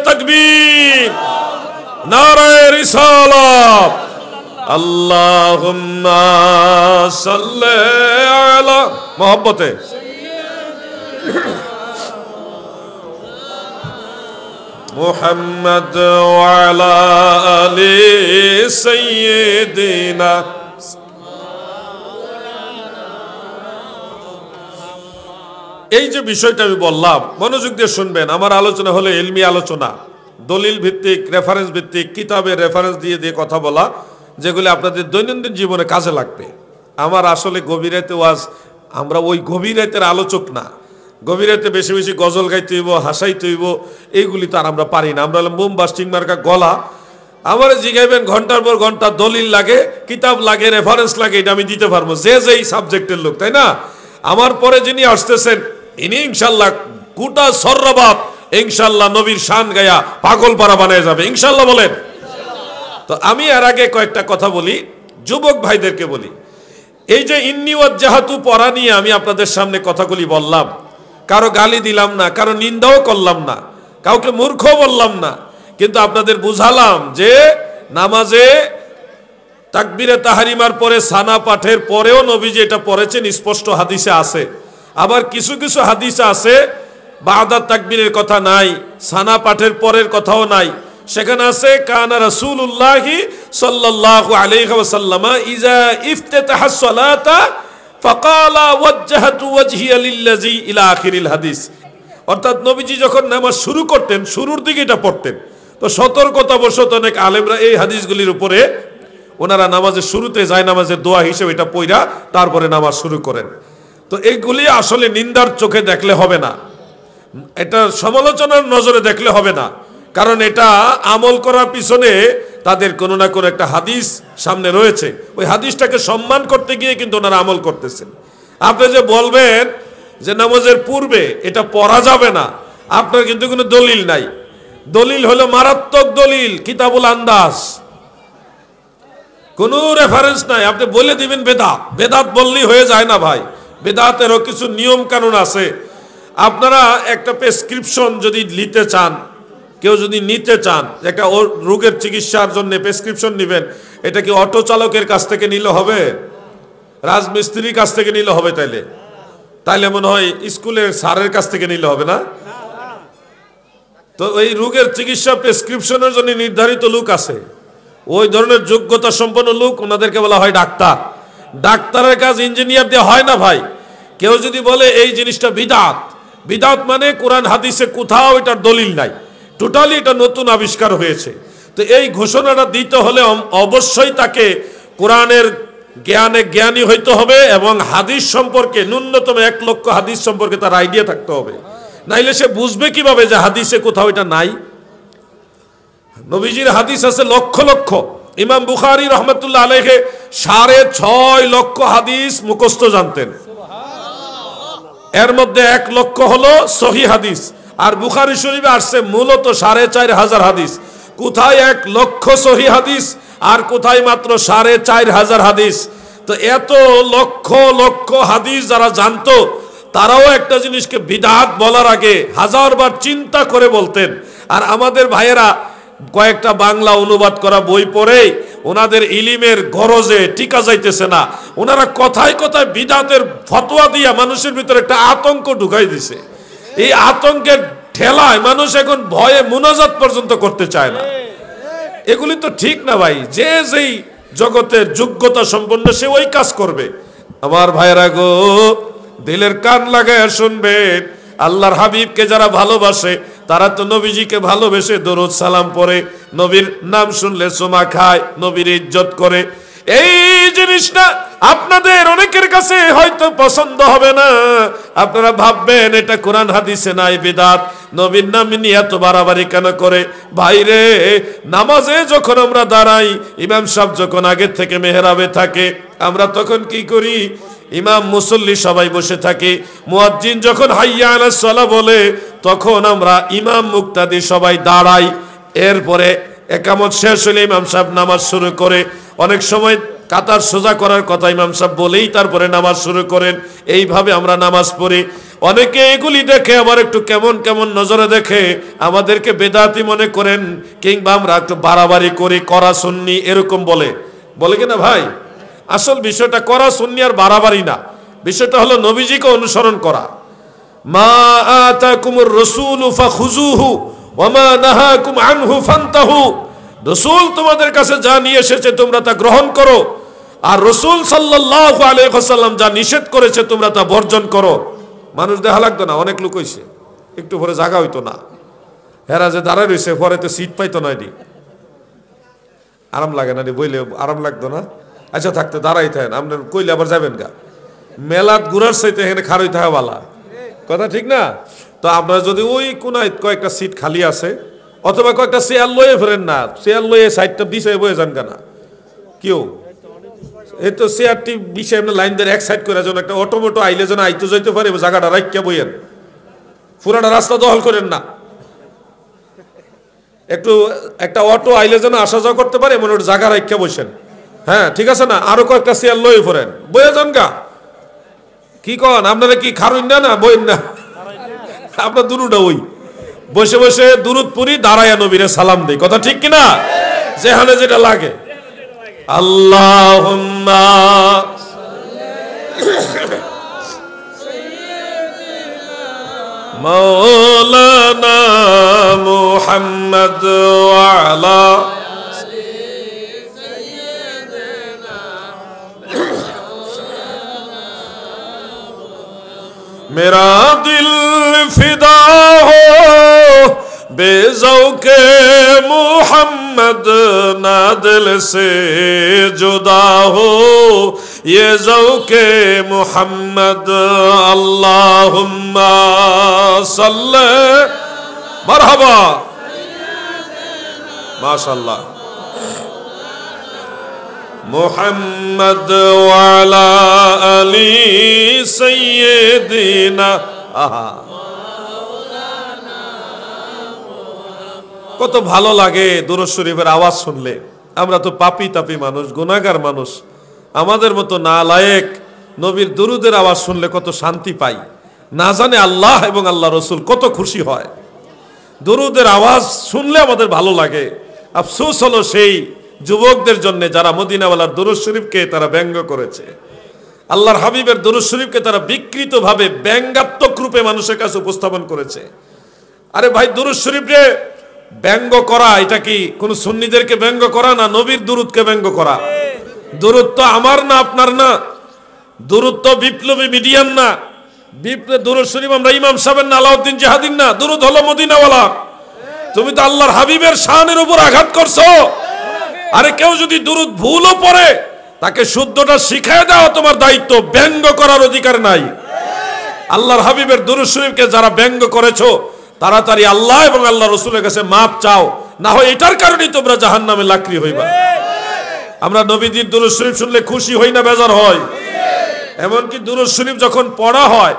তাকবীর, নারায়ে রিসালাত। আল্লাহুম্মা সাল্লি আলা মুহাব্বতে মুহাম্মদ ওয়া আলা আলি সাইয়্যিদিনা। এই যে বিষয়টা আমি বললাম, মনোযোগ দিয়ে শুনবেন। আমার আলোচনা হলো ইলমি আলোচনা, দলিল ভিত্তিক, রেফারেন্স ভিত্তিক, কিতাবের রেফারেন্স দিয়ে দিয়ে কথা বলা, যেগুলো আপনাদের দৈনন্দিন জীবনে কাজে লাগবে। আমার আসলে গভীরাতে ওয়াজ, আমরা ওই গভীরাতের আলোচক না। গভীরাতে বেশি বেশি গজল গাইতে হইব, হাসাইতে হইব, এইগুলি তো আর আমরা পারি না। আমরা হলাম বোম বাস্টিং মার্কা গলা। আমার জিগাইবেন ঘন্টার পর ঘন্টা, দলিল লাগে, কিতাব লাগে, রেফারেন্স লাগে, এটা আমি দিতে পারবো, যে যেই সাবজেক্টের লোক, তাই না? আমার পরে যিনি আসতেছেন ইনি ইনশাল্লাহ গোটা সর্রাবাদ ইনশাল্লাহ নবীর শান গায়া পাগল পারা বানায় যাবে ইনশাল্লাহ বলেন। তো আমি এর আগে কয়েকটা কথা বলি, যুবক ভাইদেরকে বলি, এই যে ইন্নী ওয়াজ্জাহাতু পড়া নিয়ে আমি আপনাদের সামনে কথাগুলি বললাম, কারো গালি দিলাম না, কারো নিন্দাও করলাম না, কাউকে মূর্খ বললাম না, কিন্তু আপনাদের বুঝালাম যে নামাজে তাকবীরে তাহরিমার পরে সানা পাঠের পরেও নবীজি এটা পড়েছেন, স্পষ্ট হাদিসে আছে। আবার কিছু কিছু হাদিসে আছে বাদা তাকবীরের কথা নাই, সানা পাঠের পরের কথাও নাই। সেখানে আছে কানা রাসূলুল্লাহি সাল্লাল্লাহু আলাইহি ওয়াসাল্লাম ইজা ইফতাতাহা সালাতা ফাকালা ওয়াজ্জাহাতু ওয়াজহিয়া লিল্লাযী ইলা আখিরিল হাদিস। অর্থাৎ নবীজি যখন নামাজ শুরু করতেন শুরুর দিকে এটা পড়তেন। তো সতর্কতাবশত অনেক আলেমরা এই হাদিসগুলির উপরে ওনারা নামাজের শুরুতে যায় নামাজের দোয়া হিসেবে এটা পড়া তারপরে নামাজ শুরু করেন। তো এইগুলি আসলে নিন্দার চোখে দেখলে হবে না, এটা সমালোচনার নজরে দেখলে হবে না, কারণ এটা আমল করার পিছনে তাদের কোনো না কোনো একটা হাদিস সামনে রয়েছে, ওই হাদিসটাকে সম্মান করতে গিয়ে কিন্তু ওনারা আমল করতেছেন। আপনি যে বলবেন যে নামাজের পূর্বে এটা পড়া যাবে না, আপনার কিন্তু কোনো দলিল নাই। দলিল হলো মারাত্মক দলিল, কিতাবুল আন্দাজ, কোনো রেফারেন্স নাই। আপনি বলে দিবেন বেদাত, বেদাত বললেই হয়ে যায় না ভাই, বেদাতেরও কিছু নিয়ম কানুন আছে। আপনারা একটা প্রেসক্রিপশন যদি নিতে চান, কেউ যদি নিতে চান একটা রোগের চিকিৎসার জন্য প্রেসক্রিপশন নেবেন, এটা কি অটো চালকের কাছ থেকে নিলে হবে, রাজমিস্ত্রির কাছ থেকে নিলে হবে? তাইলে মনে হয় স্কুলের স্যারের কাছ থেকে নিলে হবে না? তো এই রোগের চিকিৎসা প্রেসক্রিপশনের জন্য নির্ধারিত লোক আছে, ওই ধরনের যোগ্যতা সম্পন্ন লোক, ওনাদেরকে বলা হয় ডাক্তার। ডাক্তারের কাজ ইঞ্জিনিয়ার দিয়ে হয় না ভাই। কেউ যদি বলে এই জিনিসটা বিদাত, বিদাত মানে কোরআন হাদিসে কোথাও এটার দলিল নাই, টোটালি এটা নতুন আবিষ্কার হয়েছে। তো এই ঘোষণাটা দিতে হলে অবশ্যই তাকে কোরআনের জ্ঞানী হইতে হবে এবং হাদিস সম্পর্কে ন্যূনতম 1 লক্ষ হাদিস সম্পর্কে তার আইডিয়া থাকতে হবে, নাইলে সে বুঝবে কিভাবে যে হাদিসে কোথাও এটা নাই। নবীজির হাদিস আছে লক্ষ লক্ষ। ইমাম বুখারী রহমতুল্লাহ আলাইহি 6.5 লক্ষ হাদিস মুখস্থ জানতেন, এর মধ্যে 1 লক্ষ হলো সহিহ হাদিস। আর বুখারী শরীফে আসছে মূলত 4,500 হাদিস। কোথায় 1 লক্ষ সহিহ হাদিস আর কোথায় মাত্র 4,500 হাদিস। তো এত লক্ষ লক্ষ হাদিস যারা জানতো তারাও একটা জিনিসকে বিদআত বলার আগে 1000 বার চিন্তা করে বলতেন। আর আমাদের ভাইয়েরা কয়েকটা বাংলা অনুবাদ করা বই পড়ে ওনাদের ইলিমের গরজে টিকা যাইতেছে না, ওনারা কথায় কথায় বিদআতের ফতোয়া দিয়া মানুষের ভিতরে একটা আতঙ্ক ঢুকাই দিছে। এই আতঙ্কের ঠেলায় মানুষ এখন ভয়ে মুনাজাত পর্যন্ত করতে চায় না। এগুলি তো ঠিক না ভাই, যে যেই জগতের যোগ্যতা সম্পন্ন সে ওই কাজ করবে। আমার ভাইয়েরা গো, দিলের কান লাগায় শুনবেন, আল্লাহর হাবিবকে যারা ভালোবাসে তারা তো নবীজিকে ভালোবেসে দরুদ সালাম পড়ে, নবীর নাম শুনলে চুমা খায়, নবীর ইজ্জত করে। এই জিনিসটা আপনাদের অনেকের কাছে হয়তো পছন্দ হবে না, আপনারা ভাববেন এটা কোরআন হাদিসে নাই, বিদআত। নবীর নাম নিয়ে এত বাড়াবাড়ি কেন করে? ভাইরে, নামাজে যখন আমরা দাঁড়াই, ইমাম সাহেব যখন আগের থেকে মেহরাবে থাকে, আমরা তখন কি করি? ইমাম মুসল্লি সবাই বসে থাকে, মুয়াজ্জিন যখন হাইয়া আলাস সালাহ বলে তখন আমরা ইমাম মুক্তাদি সবাই দাঁড়াই। এরপরে একামত শেষ হলে ইমাম সাহেব নামাজ শুরু করে। অনেক সময় কাতার সোজা করার কথা ইমাম সাহেব বলেই তারপরে নামাজ শুরু করেন। এইভাবে আমরা নামাজ পড়ি। অনেকে এগুলি দেখে আবার একটু কেমন কেমন নজরে দেখে, আমাদেরকে বেদাতি মনে করেন, কিংবা আমরা একটু বাড়াবাড়ি করি, করা সুন্নি এরকম বলে কিনা ভাই? আসল বিষয়টা করা সুন্নি আর বাড়াবাড়ি না, বিষয়টা হলো নবীজিকে অনুসরণ করা। মা আতাকুমুর রাসূলু ফাখুযুহু ওয়া মা নাহাকুম আনহু ফান্তাহু। রাসূল তোমাদের কাছে যা নিয়ে এসেছে তোমরা তা গ্রহণ করো, আর রাসূল সাল্লাল্লাহু আলাইহি ওয়াসাল্লাম যা নিষেধ করেছে তোমরা তা বর্জন করো। মানুষ দেখা লাগতো না, অনেক লোক হইছে, একটু পরে জায়গা হইতো না, হেরা যে দাঁড়ায় রয়েছে পরে তো সিট পাইতো না, আরাম লাগে না, বইলে আরাম লাগতো না। আচ্ছা থাকতে দাঁড়াই থাকেন, আপনার কইলে আবার যাবেন গা, মেলাত ঘুরার চাইতে এখানে খারই থাকা বালা, কথা ঠিক না? তো আপনারা যদি ওই কোনায় কয়েকটা সিট খালি আছে, অথবা কয়েকটা চেয়ার লয়ে ফেরেন না, চেয়ার লয়ে সাইডটা বিছাই বয়ে যান কেনা, কেউ এই তো চেয়ারটি বিষয় এমনি লাইন ধরে এক সাইড করে যেন একটা অটোমোটো আইলে যেন আইতে যাইতে পারে জায়গাটা রাখিয়া বইয়েন, পুরাটা রাস্তা দখল করেন না। একটু একটা অটো আইলে যেন আসা যাওয়া করতে পারে এমন জায়গা রাখিয়া বসেন। হ্যাঁ ঠিক আছে না, আরো কয়েকটা চেয়ার লয়ে পড়েন, বইয়ে যান গা। কি কন আপনারা কি খারুন না না বইন না? আপনার দুরুটা ওই বসে বসে দুরুদ পড়ি, দাঁড়ায়া নবীরে সালাম দেই, কথা ঠিক কিনা? যেখানে যেটা লাগে। আল্লাহুম্মা মাওলানা মুহাম্মদ ওয়া আলা मेरा दिल फिदा हो बेज़ौक़े मुहम्मद ना दिल से जुदा हो ये ज़ौक़े मुहम्मद अल्लाहुम्मा सल्ले मरहबा माशाअल्लाह मुहम्मद वाला अली सैयदना। आहा কত ভালো লাগে দুরূদ শরীফের আওয়াজ শুনলে। আমরা তো পাপী তাপী মানুষ, গুনাহগার মানুষ, আমাদের মতো নালায়েক নবীর দুরুদের আওয়াজ শুনলে কত শান্তি পাই। না জানে আল্লাহ এবং আল্লাহ রসুল কত খুশি হয়। দুরুদের আওয়াজ শুনলে আমাদের ভালো লাগে। আফসোস হলো সেই যুবকদের জন্য যারা মদিনাওয়ালার দুরূদ শরীফকে তারা ব্যঙ্গ করেছে, আল্লাহর হাবিবের দুরূদ শরীফকে তারা বিকৃতভাবে ব্যঙ্গাত্মক রূপে মানুষের কাছে উপস্থাপন করেছে। আরে ভাই, দুরূদ শরীফে ব্যঙ্গ করা এটা কি কোন সুন্নিদেরকে ব্যঙ্গ করা না নবীর দুরূদকে ব্যঙ্গ করা? দুরূদ তো আমার না আপনার না, দুরূদ তো বিপ্লবী মিডিয়াম না, দুরূদ শরীফ আমরা ইমাম সাহেবের না, আলাউদ্দিন জিহাদির না, দুরূদ হলো মদিনাওয়ালা। তুমি তো আল্লাহর হাবিবের শানের উপর আঘাত করছো। আরে কেউ যদি দুরূদ ভুলও পড়ে তাকে শুদ্ধটা শিখায় দাও, তোমার দায়িত্ব। ব্যঙ্গ করার অধিকার নাই। আল্লাহর হাবিবের দুরূদ শরীফকে যারা ব্যঙ্গ করেছো তাড়াতাড়ি আল্লাহ এবং আল্লাহ রসুলের কাছে মাপ চাও, না হয় এটার কারণেই তোমরা জাহান্নামে লাকড়ি হইবা। আমরা নবীজির দুরূদ শরীফ শুনলে খুশি হই না বেজার হয়? এমনকি দুরূদ শরীফ যখন পড়া হয়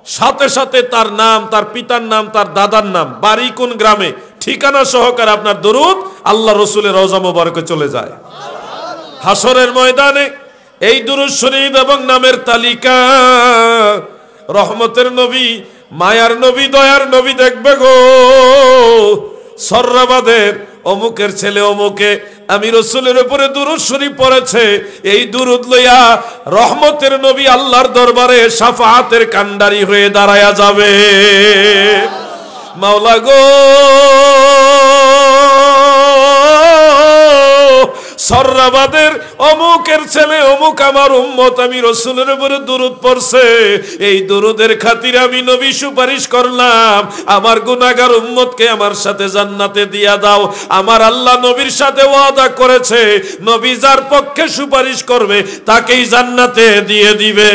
সাথে সাথে তার নাম, তার পিতার নাম, তার দাদার নাম, বাড়ি কোন গ্রামে, ঠিকানা সহকারে আপনার দুরূদ আল্লাহ রসুলের রওজা মোবারকে চলে যায়। হাসরের ময়দানে এই দুরূদ শরীফ এবং নামের তালিকা রহমতের নবী, মায়ার নবী, দয়ার নবী দেখবে গো। সররাবাদের অমুকের ছেলে অমুকে আমি রসুলের উপরে দুরূদ শরীফ পড়েছে, এই দুরূদ লইয়া রহমতের নবী আল্লাহর দরবারে শাফাআতের কান্ডারি হয়ে দাঁড়ায়া যাবে। মাওলা গো, সররাবাদের অমুকের ছেলে অমুক আমার উম্মত আমি রসুলের উপরে দুরূদ পড়ছে, এই দুরূদের খাতিরে আমি নবী সুপারিশ করলাম আমার গুনাহগার উম্মতকে আমার সাথে জান্নাতে দিয়া দাও। আমার আল্লাহ নবীর সাথে ওয়াদা করেছে নবী যার পক্ষে সুপারিশ করবে তাকেই জান্নাতে দিয়ে দিবে।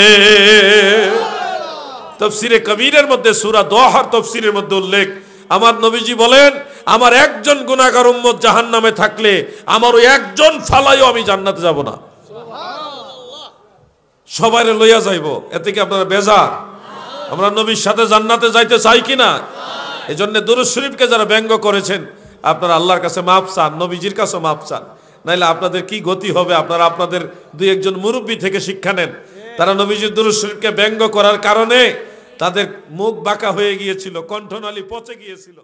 তাফসীরে কবীরের মধ্যে সূরা দোহার তাফসীরের মধ্যে উল্লেখ, আমার নবীজি বলেন আমার একজন গুনাহগার উম্মত জাহান্নামে থাকলে আমার ওই একজন ফালাইও আমি জান্নাতে যাব না, সবাইরে লইয়া যাইব। এতে কি আপনারা বেজার? আমরা নবীর সাথে জান্নাতে যাইতে চাই কিনা? এই জন্য দুরূদ শরীফকে যারা ব্যঙ্গ করেছেন আপনারা আল্লাহর কাছে মাপ চান, নবীজির কাছে মাপ চান, নাইলে আপনাদের কি গতি হবে। আপনারা আপনাদের দুই একজন মুরব্বী থেকে শিক্ষা নেন। তারা নবীজির দুরূদ শরীফকে ব্যঙ্গ করার কারণে তাদের মুখ বাঁকা হয়ে গিয়েছিল, কণ্ঠনালী পচে গিয়েছিল।